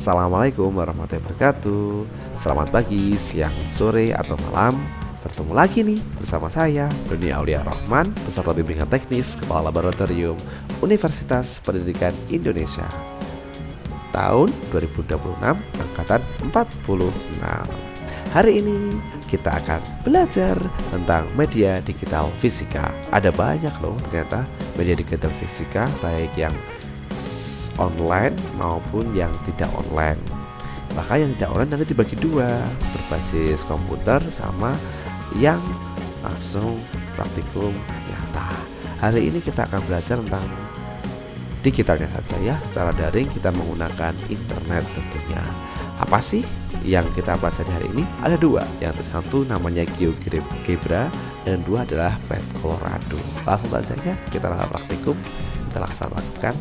Assalamualaikum warahmatullahi wabarakatuh. Selamat pagi, siang, sore, atau malam. Bertemu lagi nih bersama saya, Doni Aulia Rahman, peserta bimbingan teknis Kepala Laboratorium Universitas Pendidikan Indonesia. Tahun 2026, angkatan 46. Hari ini kita akan belajar tentang media digital fisika. Ada banyak loh ternyata media digital fisika, baik yang online maupun yang tidak online. Maka yang tidak online nanti dibagi dua, berbasis komputer sama yang langsung praktikum nyata. Hari ini kita akan belajar tentang digitalnya saja ya, secara daring kita menggunakan internet tentunya. Apa sih yang kita pelajari hari ini? Ada dua, yang satu namanya GeoGebra dan dua adalah Pet Colorado. Langsung saja ya kita praktikum, kita laksanakan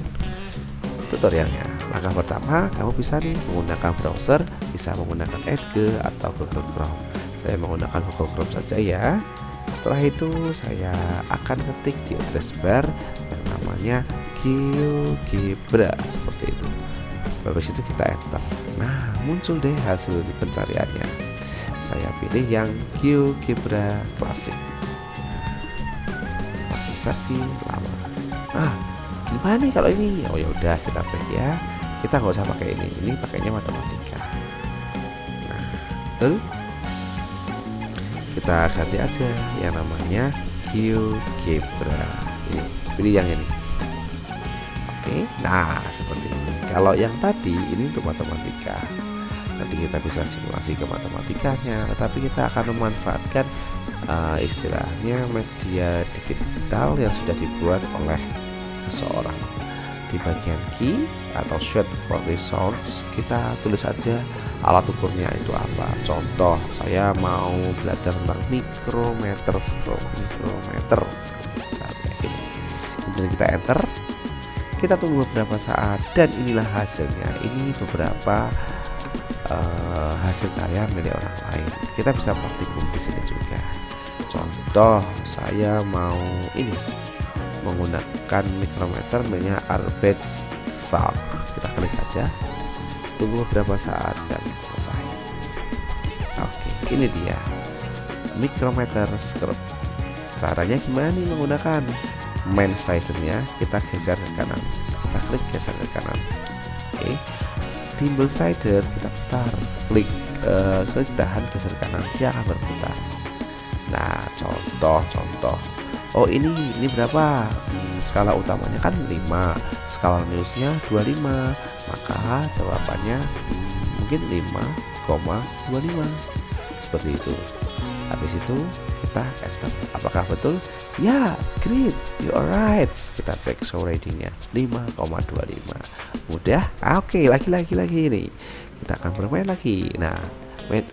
tutorialnya. Langkah pertama, kamu bisa nih menggunakan browser, bisa menggunakan Edge atau Google Chrome. Saya menggunakan Google Chrome saja ya. Setelah itu saya akan ketik di address bar yang namanya GeoGebra seperti itu. Habis itu kita enter. Nah, muncul deh hasil di pencariannya. Saya pilih yang GeoGebra Classic. Masih versi lama. Gimana nih kalau ini? Oh ya udah, kita pilih ya. Kita nggak usah pakai ini pakainya matematika. Nah, lalu kita ganti aja yang namanya GeoGebra. Ini pilih yang ini. Oke, nah seperti ini. Kalau yang tadi ini untuk matematika. Nanti kita bisa simulasi ke matematikanya, tetapi kita akan memanfaatkan istilahnya media digital yang sudah dibuat oleh seseorang. Di bagian key atau short for results kita tulis saja alat ukurnya itu apa. Contoh, saya mau belajar tentang mikrometer. Kemudian kita enter, kita tunggu beberapa saat dan inilah hasilnya. Ini beberapa hasil karya milik orang lain. Kita bisa praktikum di sini juga. Contoh, saya mau ini menggunakan mikrometer miliknya Albert Sharp. Kita klik aja, tunggu beberapa saat dan selesai. Oke, ini dia mikrometer script. Caranya gimana nih menggunakan main slidernya? Kita geser ke kanan, kita klik geser ke kanan. Oke, timbul slider kita putar, klik tahan geser ke kanan, dia akan berputar. Nah, contoh. Oh ini berapa? Skala utamanya kan 5, skala minusnya 25, maka jawabannya mungkin 5,25 seperti itu. Habis itu kita enter. Apakah betul? Ya, great, you are right. Kita cek show readingnya 5,25. Mudah. Oke, lagi ini. Kita akan bermain lagi. Nah,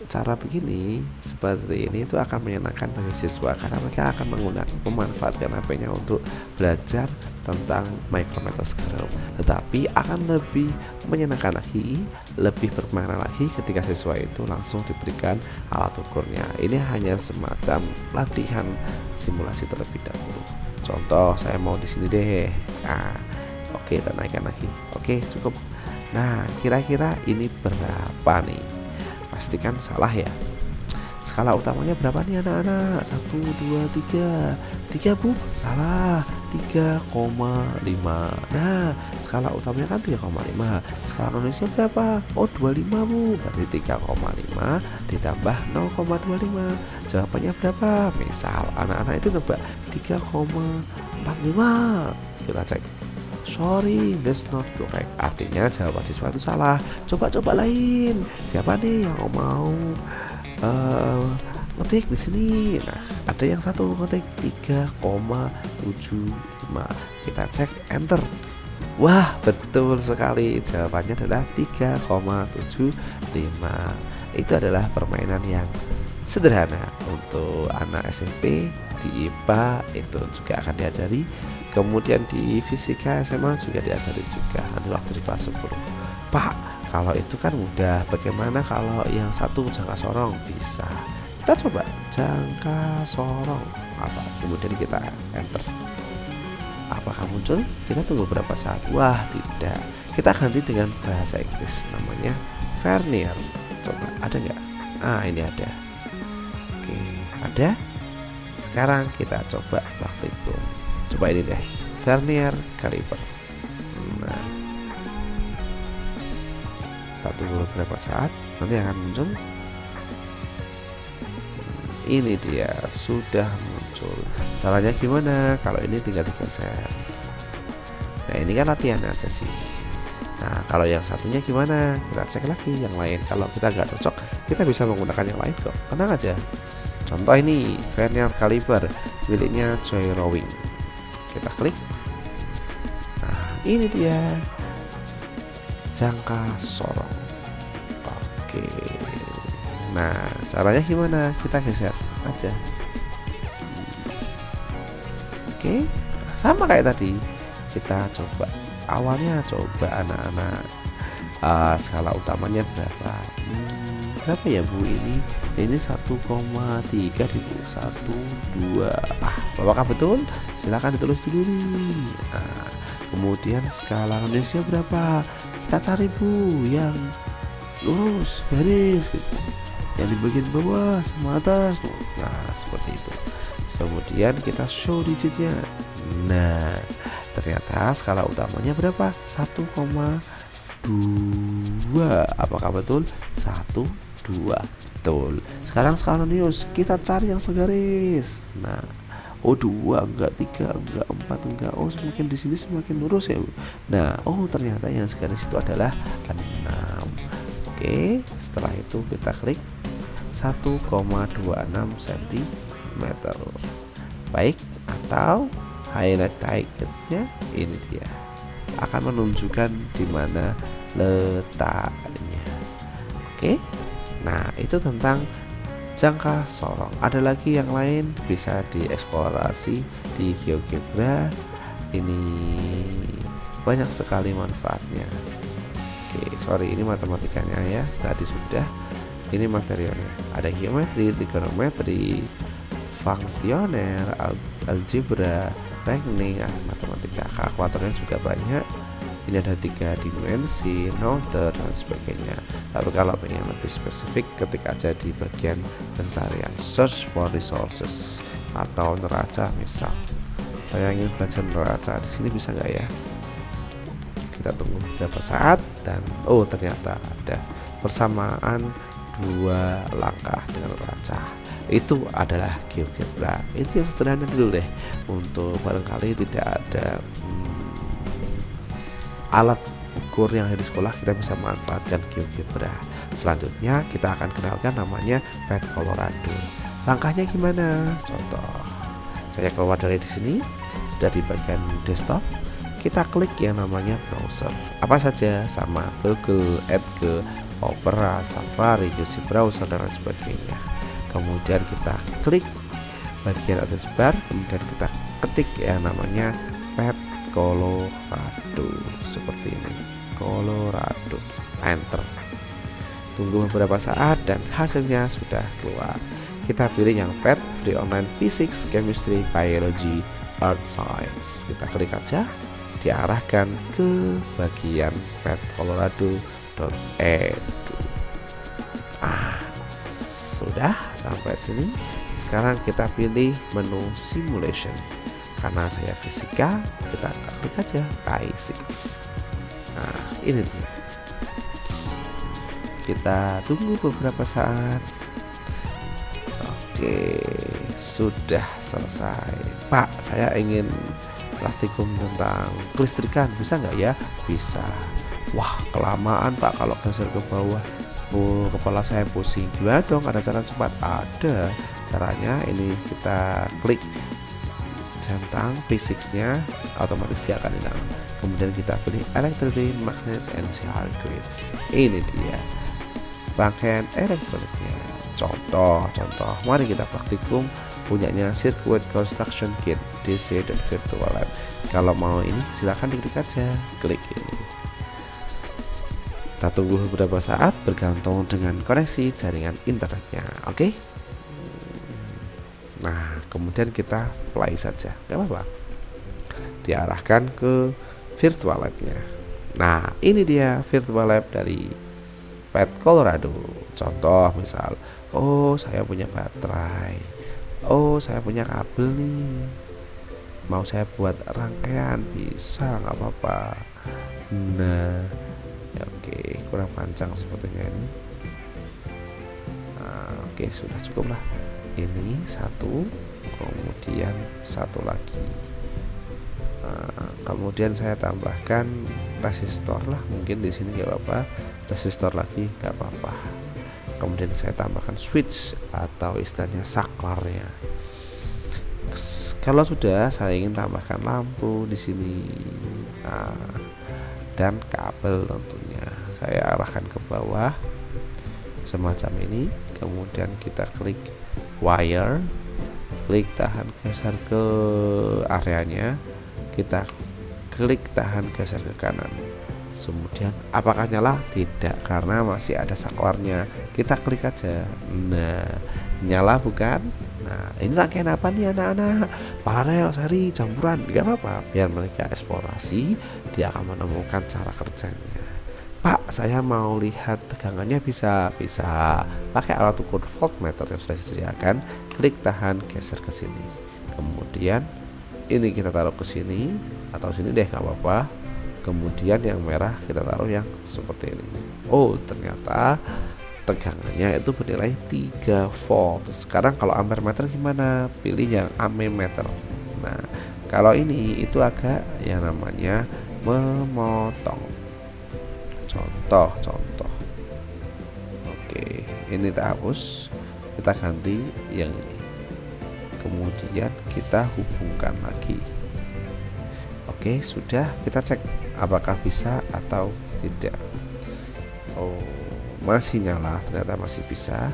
cara begini seperti ini itu akan menyenangkan bagi siswa karena mereka akan memanfaatkan HP-nya untuk belajar tentang micrometer scale, tetapi akan lebih menyenangkan lagi, lebih bermakna lagi ketika siswa itu langsung diberikan alat ukurnya. Ini hanya semacam latihan simulasi terlebih dahulu. Contoh, saya mau di sini deh. Nah, oke, kita naikkan lagi. Oke, cukup. Nah, kira-kira ini berapa nih? Pastikan salah ya. Skala utamanya berapa nih anak-anak? 1, 2, 3 Bu, salah, 3,5. Nah, skala utamanya kan 3,5. Skala minusnya berapa? Oh 25 Bu, berarti 3,5 ditambah 0,25. Jawabannya berapa? Misal anak-anak itu nebak 3,45. Kita cek. Sorry, that's not correct. Artinya jawaban siswa itu salah. Coba lain. Siapa nih yang mau ngetik di sini? Nah, ada yang satu ngetik 3,75. Kita cek enter. Wah, betul sekali. Jawabannya adalah 3,75. Itu adalah permainan yang sederhana untuk anak SMP. Di IPA itu juga akan diajari. Kemudian di fisika SMA juga diajari juga nanti waktu di kelas 10. Pak, kalau itu kan mudah, bagaimana kalau yang satu jangka sorong? Bisa. Kita coba jangka sorong apa? Kemudian kita enter. Apakah muncul? Kita tunggu berapa saat? Wah, tidak. Kita ganti dengan bahasa Inggris, namanya vernier. Coba ada nggak? Ini ada. Oke, ada. Sekarang kita coba praktikum. Coba ini deh, vernier caliper. Nah, kita tunggu beberapa saat, nanti akan muncul. Ini dia sudah muncul. Caranya gimana? Kalau ini tinggal digeser. Nah, ini kan latihan aja sih. Nah, kalau yang satunya gimana? Kita cek lagi yang lain. Kalau kita nggak cocok, kita bisa menggunakan yang lain kok. Tenang aja. Contoh ini vernier caliper miliknya Joy Rowing. Kita klik. Nah, ini dia jangka sorong. Oke. Nah, caranya gimana? Kita geser aja. Oke, sama kayak tadi. Kita coba. Awalnya coba anak-anak skala utamanya berapa? Berapa ya Bu ini? Ini 1,3 di Bu. 1, 2. Apakah betul? Silahkan ditulis dulu nih. Kemudian skala Indonesia berapa? Kita cari Bu yang lurus garis gitu, yang di bagian bawah sama atas. Nah, seperti itu. Kemudian kita show digitnya. Nah, ternyata skala utamanya berapa? 1,2. Apakah betul? 1, 2. Betul. Sekarang skala news kita cari yang segaris. Nah, 2 enggak, 3 enggak, 4 enggak. Semakin di sini semakin lurus ya. Nah, ternyata yang segaris itu adalah 6. Oke, setelah itu kita klik 1,26 cm. Baik, atau highlight targetnya ini dia. Akan menunjukkan di mana letaknya. Oke. Nah, itu tentang jangka sorong. Ada lagi yang lain bisa dieksplorasi di GeoGebra. Ini banyak sekali manfaatnya. Oke, ini matematikanya ya. Tadi sudah. Ini materialnya. Ada geometri, trigonometri, fungsioner, algebra, teknik, matematika. Kalkulatornya juga banyak. Ini ada 3 dimensi, note dan sebagainya. Tapi kalau ingin lebih spesifik, ketik aja di bagian pencarian search for resources atau neraca. Misal saya ingin belajar neraca, di sini bisa nggak ya? Kita tunggu beberapa saat dan ternyata ada persamaan 2 langkah dengan neraca. Itu adalah GeoGebra. Itu yang sederhana dulu deh, untuk barangkali tidak ada alat ukur yang ada di sekolah, kita bisa manfaatkan GeoGebra. Selanjutnya kita akan kenalkan namanya Path Colorado. Langkahnya gimana? Contoh, saya keluar dari di sini, dari bagian desktop, kita klik yang namanya browser. Apa saja, sama Google, Edge, Opera, Safari, UC Browser dan lain sebagainya. Kemudian kita klik bagian atas bar, kemudian kita ketik yang namanya Path Colorado seperti ini, Colorado, enter. Tunggu beberapa saat dan hasilnya sudah keluar. Kita pilih yang Path Free Online Physics, Chemistry, Biology, Earth Science. Kita klik aja, diarahkan ke bagian pathcolorado.edu. Sudah sampai sini. Sekarang kita pilih menu simulation. Karena saya fisika, kita klik aja I6. Nah, ini dia. Kita tunggu beberapa saat. Oke, sudah selesai. Pak, saya ingin praktikum tentang kelistrikan, bisa nggak ya? Bisa. Wah, kelamaan Pak kalau geser ke bawah. Kepala saya pusing. Gimana dong? Ada cara cepat? Ada caranya. Ini kita klik centang physicsnya, otomatis dia akan hilang. Kemudian kita pilih electricity, magnet, and circuits. Ini dia rangkaian elektroniknya. Contoh, mari kita praktikum punyanya Circuit Construction Kit DC dan Virtual Lab. Kalau mau ini silahkan diklik aja, klik ini. Kita tunggu beberapa saat bergantung dengan koneksi jaringan internetnya. Oke. Nah, kemudian kita play saja, gak apa-apa. Diarahkan ke Virtual Lab-nya. Nah, ini dia virtual lab dari Pet Colorado. Contoh misal, oh saya punya baterai, oh saya punya kabel nih, mau saya buat rangkaian bisa, nggak apa-apa. Nah, ya oke, kurang panjang sepertinya ini. Nah, oke, sudah cukup lah. Ini satu, kemudian satu lagi. Nah, kemudian saya tambahkan resistor lah, mungkin di sini nggak apa-apa, resistor lagi nggak apa-apa. Kemudian saya tambahkan switch atau istilahnya saklarnya. Kalau sudah, saya ingin tambahkan lampu di sini. Nah, dan kabel tentunya saya arahkan ke bawah semacam ini. Kemudian kita klik wire, klik tahan geser ke areanya, kita klik tahan geser ke kanan. Kemudian apakah nyala? Tidak, karena masih ada saklarnya. Kita klik aja. Nah, nyala bukan? Nah, ini rangkaian apa nih anak-anak? Paralel, seri, campuran, gak apa-apa. Biar mereka eksplorasi, dia akan menemukan cara kerjanya. Pak, saya mau lihat tegangannya, bisa pakai alat ukur voltmeter yang sudah disediakan. Klik tahan geser ke sini. Kemudian ini kita taruh ke sini atau sini deh, nggak apa-apa. Kemudian yang merah kita taruh yang seperti ini. Oh, ternyata tegangannya itu bernilai 3 volt. Sekarang kalau ampere meter gimana? Pilih yang ammeter. Nah, kalau ini itu agak yang namanya memotong. Contoh. Oke, ini kita hapus, kita ganti yang ini. Kemudian kita hubungkan lagi. Oke, sudah, kita cek apakah bisa atau tidak. Oh, masih nyala, ternyata masih bisa.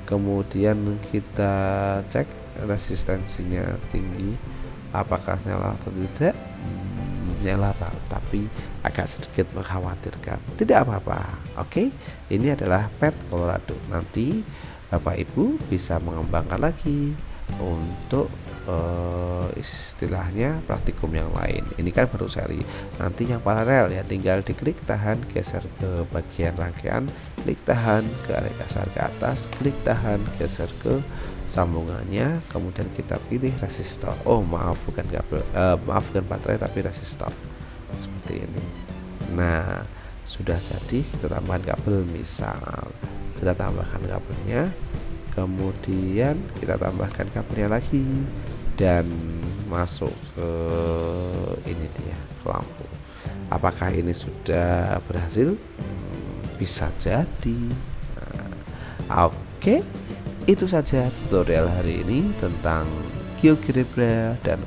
Kemudian kita cek resistensinya tinggi, apakah nyala atau tidak. Nyala Pak, tapi agak sedikit mengkhawatirkan. Tidak apa-apa. Oke, ini adalah Pet Colorado. Nanti Bapak Ibu bisa mengembangkan lagi untuk istilahnya praktikum yang lain. Ini kan baru seri. Nanti yang paralel ya tinggal diklik tahan geser ke bagian rangkaian, klik tahan ke area kasar ke atas, klik tahan geser ke sambungannya, kemudian kita pilih resistor. Oh maaf, bukan kabel, bukan baterai tapi resistor seperti ini. Nah, sudah jadi. Kita tambahkan kabel, misal kita tambahkan kabelnya, kemudian kita tambahkan kabelnya lagi dan masuk ke ini dia, ke lampu. Apakah ini sudah berhasil? Bisa jadi. Nah, oke. Itu saja tutorial hari ini tentang GeoGebra dan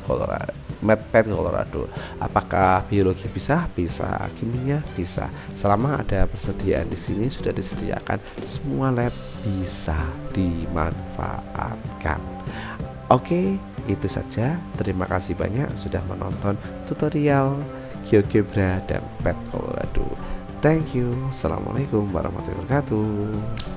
Pet Colorado. Apakah biologi bisa? Bisa. Kimia bisa. Selama ada persediaan di sini, sudah disediakan, semua lab bisa dimanfaatkan. Oke, itu saja. Terima kasih banyak sudah menonton tutorial GeoGebra dan Pet Colorado. Thank you. Assalamualaikum warahmatullahi wabarakatuh.